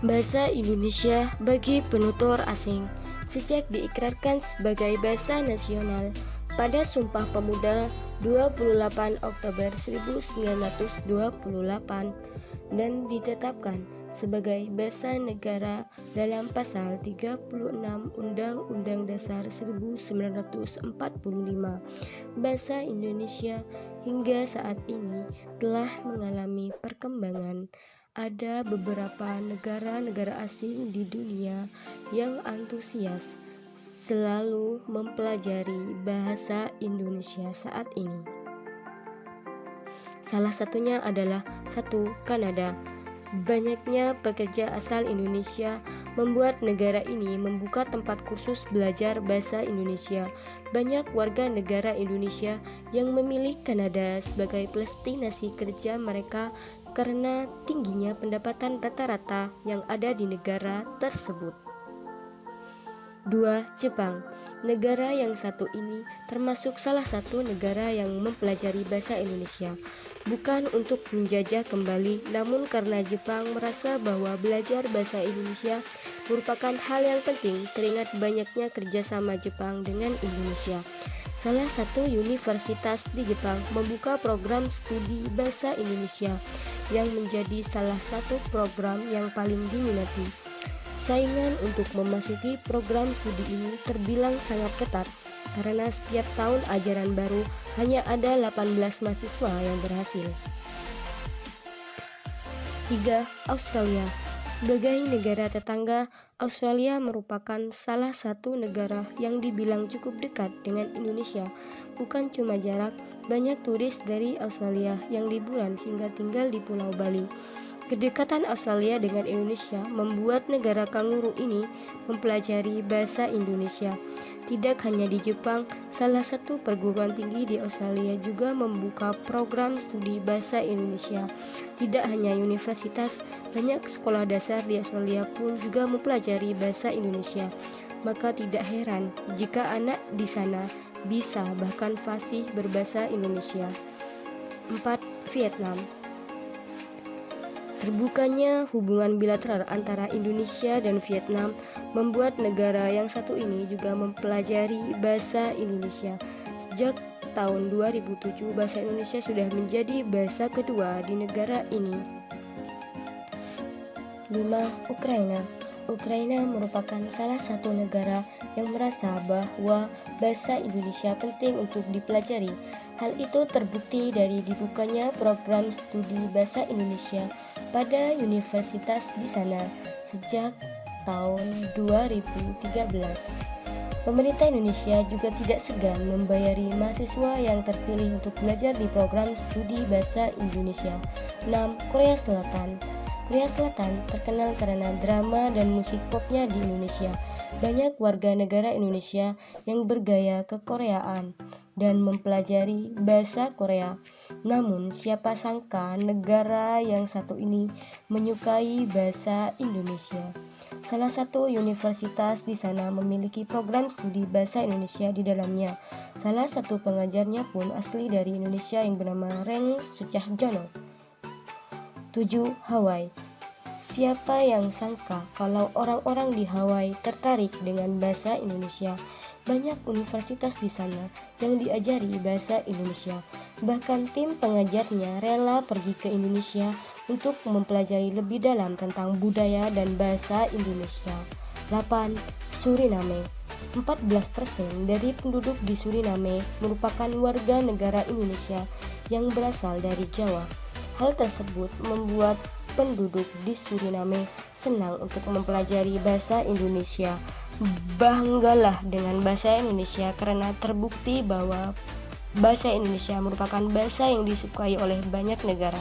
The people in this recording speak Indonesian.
Bahasa Indonesia bagi penutur asing. Sejak diikrarkan sebagai bahasa nasional pada Sumpah Pemuda 28 Oktober 1928 dan ditetapkan sebagai bahasa negara dalam pasal 36 Undang-Undang Dasar 1945, bahasa Indonesia hingga saat ini telah mengalami perkembangan. Ada beberapa negara-negara asing di dunia yang antusias selalu mempelajari bahasa Indonesia saat ini. Salah satunya adalah Kanada. Banyaknya pekerja asal Indonesia membuat negara ini membuka tempat kursus belajar bahasa Indonesia. Banyak warga negara Indonesia yang memilih Kanada sebagai destinasi kerja mereka karena tingginya pendapatan rata-rata yang ada di negara tersebut. 2. Jepang. Negara yang satu ini termasuk salah satu negara yang mempelajari bahasa Indonesia, bukan untuk menjajah kembali, namun karena Jepang merasa bahwa belajar bahasa Indonesia merupakan hal yang penting. Teringat banyaknya kerjasama Jepang dengan Indonesia. Salah satu universitas di Jepang membuka program studi bahasa Indonesia yang menjadi salah satu program yang paling diminati. Saingan untuk memasuki program studi ini terbilang sangat ketat karena setiap tahun ajaran baru hanya ada 18 mahasiswa yang berhasil. 3. Australia. Sebagai negara tetangga, Australia merupakan salah satu negara yang dibilang cukup dekat dengan Indonesia. Bukan cuma jarak, banyak turis dari Australia yang liburan hingga tinggal di Pulau Bali. Kedekatan Australia dengan Indonesia membuat negara kanguru ini mempelajari bahasa Indonesia. Tidak hanya di Jepang, salah satu perguruan tinggi di Australia juga membuka program studi bahasa Indonesia. Tidak hanya universitas, banyak sekolah dasar di Australia pun juga mempelajari bahasa Indonesia. Maka tidak heran jika anak di sana bisa bahkan fasih berbahasa Indonesia. 4. Vietnam. Terbukanya hubungan bilateral antara Indonesia dan Vietnam membuat negara yang satu ini juga mempelajari bahasa Indonesia. Sejak tahun 2007, bahasa Indonesia sudah menjadi bahasa kedua di negara ini. 5. Ukraina. Ukraina merupakan salah satu negara yang merasa bahwa bahasa Indonesia penting untuk dipelajari. Hal itu terbukti dari dibukanya program studi bahasa Indonesia pada universitas di sana sejak tahun 2013. Pemerintah Indonesia juga tidak segan membayari mahasiswa yang terpilih untuk belajar di program studi bahasa Indonesia. 6. Korea Selatan. Korea Selatan terkenal karena drama dan musik popnya di Indonesia. Banyak warga negara Indonesia yang bergaya kekoreaan dan mempelajari bahasa Korea. Namun siapa sangka negara yang satu ini menyukai bahasa Indonesia. Salah satu universitas di sana memiliki program studi bahasa Indonesia di dalamnya. Salah satu pengajarnya pun asli dari Indonesia yang bernama Reng Sucahjono. 7. Hawaii. Siapa yang sangka kalau orang-orang di Hawaii tertarik dengan bahasa Indonesia? Banyak universitas di sana yang diajari bahasa Indonesia. Bahkan tim pengajarnya rela pergi ke Indonesia untuk mempelajari lebih dalam tentang budaya dan bahasa Indonesia. 8. Suriname. 14% dari penduduk di Suriname merupakan warga negara Indonesia yang berasal dari Jawa. Hal tersebut membuat penduduk di Suriname senang untuk mempelajari bahasa Indonesia. Banggalah dengan bahasa Indonesia karena terbukti bahwa bahasa Indonesia merupakan bahasa yang disukai oleh banyak negara.